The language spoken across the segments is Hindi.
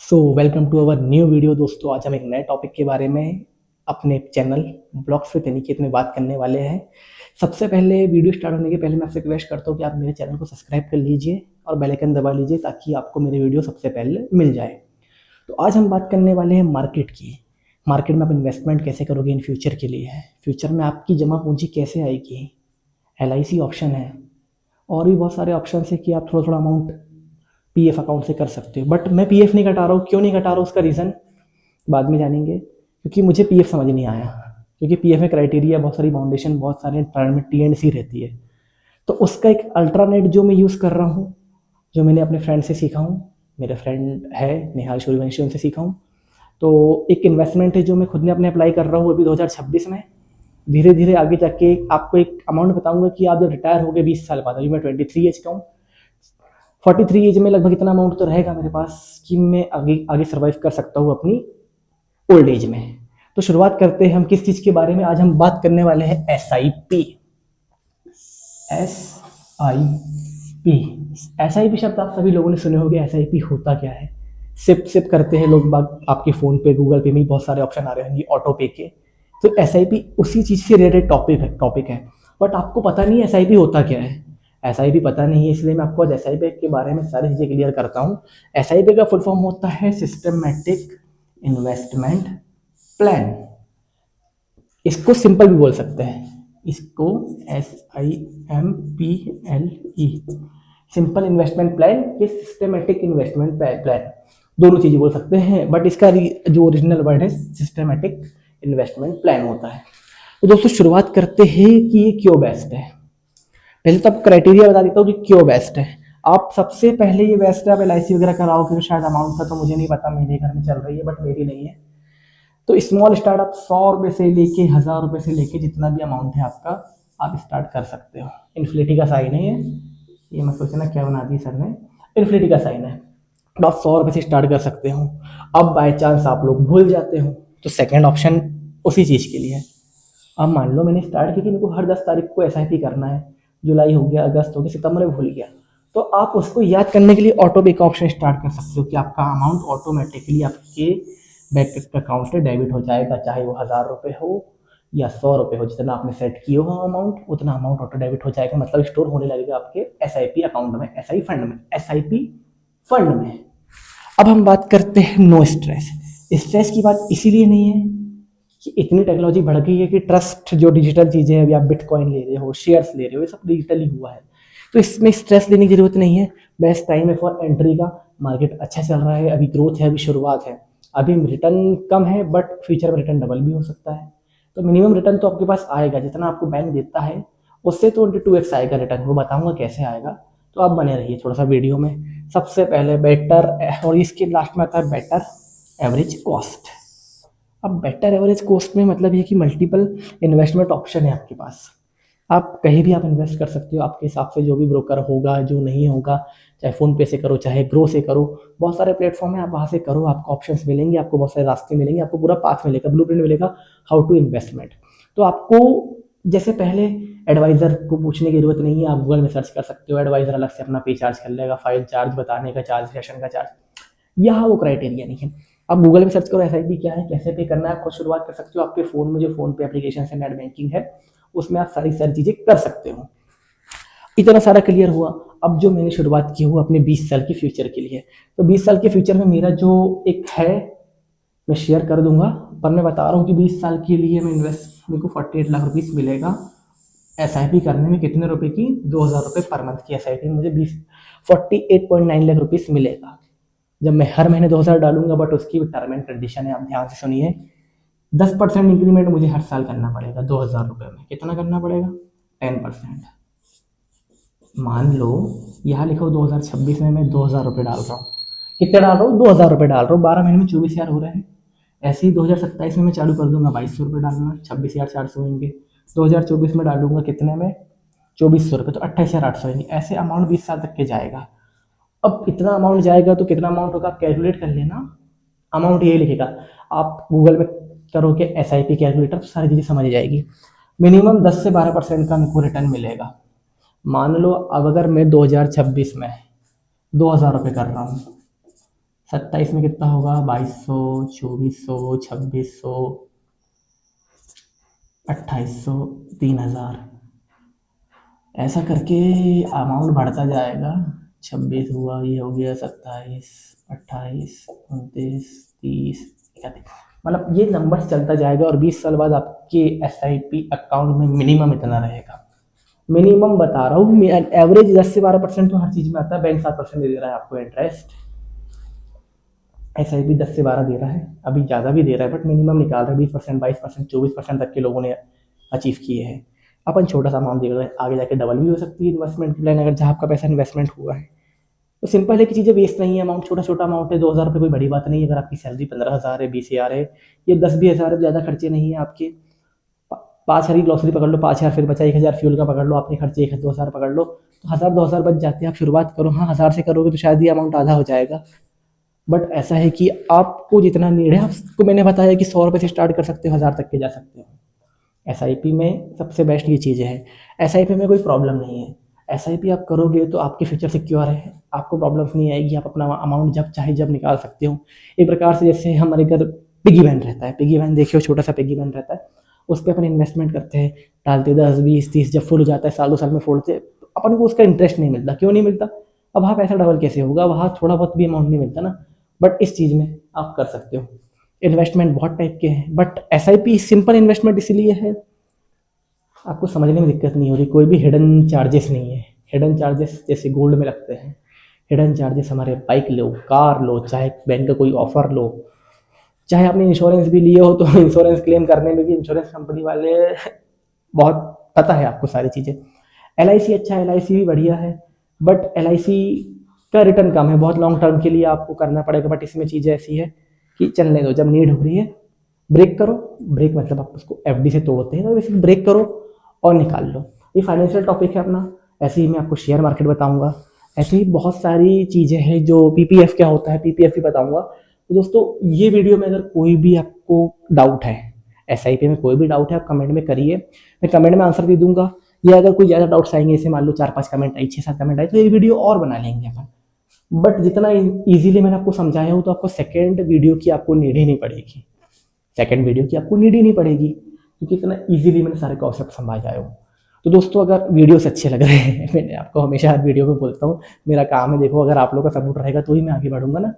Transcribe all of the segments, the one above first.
Welcome to our new video दोस्तों। आज हम एक नए टॉपिक के बारे में अपने चैनल ब्लॉग्स विद अनिकेत में बात करने वाले हैं। सबसे पहले वीडियो स्टार्ट होने के पहले मैं आपसे रिक्वेस्ट करता हूँ कि आप मेरे चैनल को सब्सक्राइब कर लीजिए और बेल आइकन दबा लीजिए ताकि आपको मेरी वीडियो सबसे पहले मिल जाए। तो आज हम बात करने वाले हैं मार्केट की। मार्केट में आप इन्वेस्टमेंट कैसे करोगे इन फ्यूचर के लिए है, फ्यूचर में आपकी जमा पूंजी कैसे आएगी, LIC ऑप्शन है और भी बहुत सारे ऑप्शन है कि आप थोड़ा थोड़ा अमाउंट PF अकाउंट से कर सकते हो। बट मैं PF नहीं कटा रहा हूँ। क्यों नहीं कटा रहा हूँ उसका रीज़न बाद में जानेंगे, क्योंकि मुझे PF समझ नहीं आया। क्योंकि PF में क्राइटेरिया बहुत सारी, फाउंडेशन बहुत सारे, में T&C रहती है। तो उसका एक अल्टरनेट जो मैं यूज़ कर रहा हूँ, जो मैंने अपने फ्रेंड से सीखा हूँ, मेरा फ्रेंड है नेहाल सूर्यवंशी, उनसे सीखा हूँ। तो एक इन्वेस्टमेंट है जो मैं खुद ने अपने अप्लाई कर रहा हूँ अभी 2026 में। धीरे धीरे आगे जाके आपको एक अमाउंट बताऊंगा कि आप जब रिटायर हो गए 20 साल बाद, अभी मैं 23 एज का हूँ, 43 एज में लगभग इतना अमाउंट तो रहेगा मेरे पास कि मैं आगे आगे सर्वाइव कर सकता हूँ अपनी ओल्ड एज में। तो शुरुआत करते हैं हम किस चीज़ के बारे में। आज हम बात करने वाले हैं SIP। SIP शब्द आप सभी लोगों ने सुने होंगे। SIP होता क्या है? सिप सिप करते हैं लोग बाग, आपके फ़ोन पे, गूगल पे में बहुत सारे ऑप्शन आ रहे होंगे ऑटो पे के। तो SIP उसी चीज़ से रिलेटेड टॉपिक है। बट आपको पता नहीं है SIP होता क्या है। SIP पता नहीं है, इसलिए मैं आपको आज SIP के बारे में सारी चीज़ें क्लियर करता हूँ। SIP का फुल फॉर्म होता है सिस्टमेटिक इन्वेस्टमेंट प्लान। इसको सिंपल भी बोल सकते हैं, इसको SIMPLE, सिंपल इन्वेस्टमेंट प्लान या सिस्टमेटिक इन्वेस्टमेंट प्लान, दोनों चीज़ें बोल सकते हैं। बट इसका जो ओरिजिनल वर्ड है सिस्टमेटिक इन्वेस्टमेंट प्लान होता है। तो दोस्तों शुरुआत करते हैं कि ये क्यों बेस्ट है। पहले तो आपको क्राइटेरिया बता देता हूँ कि क्यों बेस्ट है। आप सबसे पहले ये बेस्ट है, आप LIC वगैरह कराओगे तो शायद अमाउंट का तो मुझे नहीं पता, मेरे घर में चल रही है बट मेरी नहीं है। तो स्मॉल स्टार्टअप 100 रुपये से लेके 1000 रुपये से लेके जितना भी अमाउंट है आपका, आप स्टार्ट कर सकते हो। इन्फ्लेटी का साइन है ये मत सोचना क्या बना दी सर ने, इन्फ्लेटी का साइन है। तो आप 100 रुपये से स्टार्ट कर सकते हो। अब बाय चांस आप लोग भूल जाते हो तो सेकेंड ऑप्शन उसी चीज़ के लिए है। अब मान लो मैंने स्टार्ट किया कि मेरे को हर 10 तारीख को SIP करना है, जुलाई हो गया, अगस्त हो गया, सितंबर में भूल गया, तो आप उसको याद करने के लिए ऑटो पे का ऑप्शन स्टार्ट कर सकते हो कि आपका अमाउंट ऑटोमेटिकली आपके बैंक अकाउंट से डेबिट हो जाएगा। चाहे वो 1000 रुपये हो या 100 रुपये हो, जितना आपने सेट किए हो अमाउंट उतना अमाउंट ऑटो डेबिट हो जाएगा। मतलब स्टोर होने लगेगा आपके SIP अकाउंट में, SIP फंड में। अब हम बात करते हैं नो स्ट्रेस। स्ट्रेस की बात इसीलिए नहीं है कि इतनी टेक्नोलॉजी बढ़ गई है कि ट्रस्ट जो डिजिटल चीज़ें हैं, अभी आप बिटकॉइन ले रहे हो, शेयर्स ले रहे हो, ये सब डिजिटली हुआ है। तो इसमें स्ट्रेस लेने की जरूरत नहीं है। बेस्ट टाइम है फॉर एंट्री का। मार्केट अच्छा चल रहा है, अभी ग्रोथ है, अभी शुरुआत है, अभी रिटर्न कम है बट फ्यूचर में रिटर्न डबल भी हो सकता है। तो मिनिमम रिटर्न तो आपके पास आएगा, जितना आपको बैंक देता है उससे तो 22x आएगा रिटर्न। वो बताऊंगा कैसे आएगा, तो आप बने रहिए थोड़ा सा वीडियो में। सबसे पहले बेटर, और इसके लास्ट में आता है बेटर एवरेज कॉस्ट। अब बेटर एवरेज कॉस्ट में मतलब ये कि मल्टीपल इन्वेस्टमेंट ऑप्शन है आपके पास। आप कहीं भी आप इन्वेस्ट कर सकते हो आपके हिसाब से, जो भी ब्रोकर होगा, जो नहीं होगा, चाहे फ़ोन पे से करो, चाहे ग्रो से करो, बहुत सारे प्लेटफॉर्म है, आप वहाँ से करो, आपको ऑप्शंस मिलेंगे, आपको बहुत सारे रास्ते मिलेंगे, आपको पूरा पाथ मिलेगा, ब्लूप्रिंट मिलेगा हाउ टू इन्वेस्टमेंट। तो आपको जैसे पहले एडवाइज़र को पूछने की जरूरत नहीं है, आप गूगल में सर्च कर सकते हो, एडवाइज़र अलग से अपना पे चार्ज कर लेगा, फाइल चार्ज, बताने का चार्ज, सेशन का चार्ज। यहाँ वो क्राइटेरिया नहीं है। आप गूगल में सर्च करो SIP क्या है, कैसे पे करना है, आप खुद शुरुआत कर सकते हो। आपके फ़ोन में जो फ़ोन पे एप्लीकेशन है, नेट बैंकिंग है, उसमें आप सारी सारी चीज़ें कर सकते हो। इतना सारा क्लियर हुआ। अब जो मैंने शुरुआत की हुआ अपने 20 साल के फ्यूचर के लिए, तो 20 साल के फ्यूचर में मेरा जो एक है मैं शेयर कर दूंगा, पर मैं बता रहा हूँ कि 20 साल के लिए मैं इन्वेस्ट, मेरे को 48 लाख रुपीज़ मिलेगा SIP करने में। कितने रुपए की? 2000 रुपये पर मंथ की SIP मुझे 48.9 लाख रुपीज़ मिलेगा जब मैं हर महीने 2000 डालूंगा। बट उसकी टर्म एंड कंडीशन है, आप ध्यान से सुनिए। 10% इंक्रीमेंट मुझे हर साल करना पड़ेगा 2000 रुपये में। कितना करना पड़ेगा? 10%। मान लो यहाँ लिखो 2026 में मैं 2000 रुपये डाल रहा हूँ। कितने डाल रहा हूँ? 2000 रुपये डाल रहा हूँ। 12 महीने में 24,000 हो रहे हैं। ऐसे ही 2027 में मैं चालू कर दूंगा 2200 रुपये डालना, 26,400 होंगे। 2024 में डालूंगा कितने में? 2400 रुपये, तो 28,800 होंगे। ऐसे अमाउंट 20 साल तक के जाएगा। अब इतना अमाउंट जाएगा तो कितना अमाउंट होगा आप कैलकुलेट कर लेना। अमाउंट ये लिखेगा, आप गूगल में करोगे SIP कैलकुलेटर तो सारी चीज़ें समझ जाएगी। मिनिमम 10 से 12% का मेरे को रिटर्न मिलेगा। मान लो अब अगर मैं 2026 में 2000 रुपये कर रहा हूँ, 27 में कितना होगा, 2200, 2400, 2600, 2800, 3000, ऐसा करके अमाउंट बढ़ता जाएगा। 26 हुआ, ये हो गया 27, 28, 29, 30, 31, मतलब ये नंबर चलता जाएगा और 20 साल बाद आपके SIP अकाउंट में मिनिमम इतना रहेगा। मिनिमम बता रहा हूँ, एवरेज 10 से 12% तो हर चीज़ में आता है। बैंक 7% दे रहा है आपको इंटरेस्ट, SIP 10 से 12 दे रहा है, अभी ज़्यादा भी दे रहा है बट मिनिमम निकाल रहा है। 20%, 22%, 24% तक के लोगों ने अचीव किए हैं। अपन छोटा सा अमाउंट दे रहे हैं, आगे जाके डबल भी हो सकती है इन्वेस्टमेंट प्लान अगर जहाँ आपका पैसा इन्वेस्टमेंट हुआ है। तो सिंपल है कि चीज़ें वेस्ट नहीं है, अमाउंट छोटा छोटा अमाउंट है, 2000 रुपये कोई बड़ी बात नहीं है। अगर आपकी सैलरी 15,000 है, 20,000 है, ये 10 भी हज़ार है, ज़्यादा खर्चे नहीं है आपके। 5,000 की ग्लॉसरी पकड़ लो, 5,000 फिर बचा, 1,000 फ्यूल का पकड़ लो, अपने खर्चे 1-2,000 पकड़ लो, तो 1,000-2,000 बच जाते हैं। आप शुरुआत करो, हाँ 1000 से करोगे तो शायद ये अमाउंट आधा हो जाएगा। बट ऐसा है कि आपको जितना नीड है, आपको मैंने बताया कि 100 रुपये से स्टार्ट कर सकते हो, 1000 तक के जा सकते हो। SIP में सबसे बेस्ट ये चीज़ें हैं। SIP में कोई प्रॉब्लम नहीं है। SIP आप करोगे तो आपके फ्यूचर सिक्योर है, आपको प्रॉब्लम्स नहीं आएगी, आप अपना अमाउंट जब चाहे जब निकाल सकते हो। एक प्रकार से जैसे हमारे घर पिगी बैंक रहता है, पिगी बैंक देखिए, छोटा सा पिगी बैंक रहता है, उस पर अपन इन्वेस्टमेंट करते हैं, डालते 10, 20, 30, जब फुल हो जाता है, साल 2 साल में फोड़ते, अपन को उसका इंटरेस्ट नहीं मिलता। क्यों नहीं मिलता? अब वहाँ पैसा डबल कैसे होगा, वहाँ थोड़ा बहुत भी अमाउंट नहीं मिलता ना। बट इस चीज़ में आप कर सकते हो। इन्वेस्टमेंट बहुत टाइप के हैं, बट SIP सिंपल इन्वेस्टमेंट इसलिए है, आपको समझने में दिक्कत नहीं हो रही, कोई भी हिडन चार्जेस नहीं है। हिडन चार्जेस जैसे गोल्ड में लगते हैं, हिडन चार्जेस हमारे बाइक लो, कार लो, चाहे बैंक का कोई ऑफर लो, चाहे आपने इंश्योरेंस भी लिए हो तो इंश्योरेंस क्लेम करने में भी इंश्योरेंस कंपनी वाले बहुत, पता है आपको सारी चीज़ें। LIC अच्छा है, LIC भी बढ़िया है, बट LIC का रिटर्न कम है, बहुत लॉन्ग टर्म के लिए आपको करना पड़ेगा। बट इसमें चीज़ें ऐसी है कि चलने दो, जब नीड हो रही है ब्रेक करो। ब्रेक मतलब आप उसको FD से तोड़ते हैं, तो वैसे ब्रेक करो और निकाल लो। ये फाइनेंशियल टॉपिक है अपना। ऐसे ही मैं आपको शेयर मार्केट बताऊंगा, ऐसे ही बहुत सारी चीज़ें हैं, जो PPF क्या होता है, PPF भी बताऊंगा। तो दोस्तों, ये वीडियो में अगर कोई भी आपको डाउट है, SIP में कोई भी डाउट है, आप कमेंट में करिए, मैं कमेंट में आंसर दे दूंगा। या अगर कोई ज़्यादा डाउट्स आएंगे, जैसे मान लो 4-5 कमेंट आई, 6-7 कमेंट आई, तो ये वीडियो और बना लेंगे अपन। बट जितना ईजिली मैंने आपको समझाया हो, तो आपको सेकेंड वीडियो की आपको नीड ही नहीं पड़ेगी, सेकंड वीडियो की आपको नीड ही नहीं पड़ेगी, क्योंकि इतना इजीली मैंने सारे कॉन्सेप्ट समझाए हो। तो दोस्तों, अगर वीडियोस अच्छे लग रहे हैं, मैंने आपको हमेशा हर वीडियो में बोलता हूँ, मेरा काम है, देखो अगर आप लोगों का सपोर्ट रहेगा तो ही मैं आगे बढ़ूंगा ना।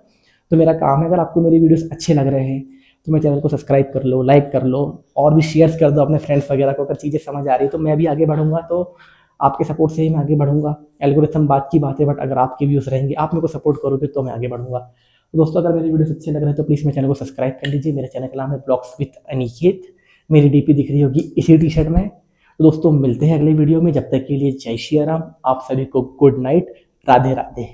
तो मेरा काम है, अगर आपको मेरी वीडियोस अच्छे लग रहे हैं तो मेरे चैनल को सब्सक्राइब कर लो, लाइक कर लो, और भी शेयर्स कर दो अपने फ्रेंड्स वगैरह को। अगर चीज़ें समझ आ रही है तो मैं भी आगे बढ़ूंगा, तो आपके सपोर्ट से ही मैं आगे बढ़ूंगा। एल्गोरिथम बात की बात है, बट अगर आपके व्यूज़ रहेंगे, आप मेरे को सपोर्ट करोगे, तो मैं आगे बढ़ूंगा। तो दोस्तों, अगर मेरी वीडियोस अच्छे लग रहे हैं तो प्लीज़ मेरे चैनल को सब्सक्राइब कर लीजिए। मेरे चैनल का नाम है ब्लॉग्स विद अनिकेत, मेरी DP दिख रही होगी इसी T-शर्ट में। तो दोस्तों, मिलते हैं अगले वीडियो में, जब तक के लिए जय श्री राम। आप सभी को गुड नाइट, राधे राधे।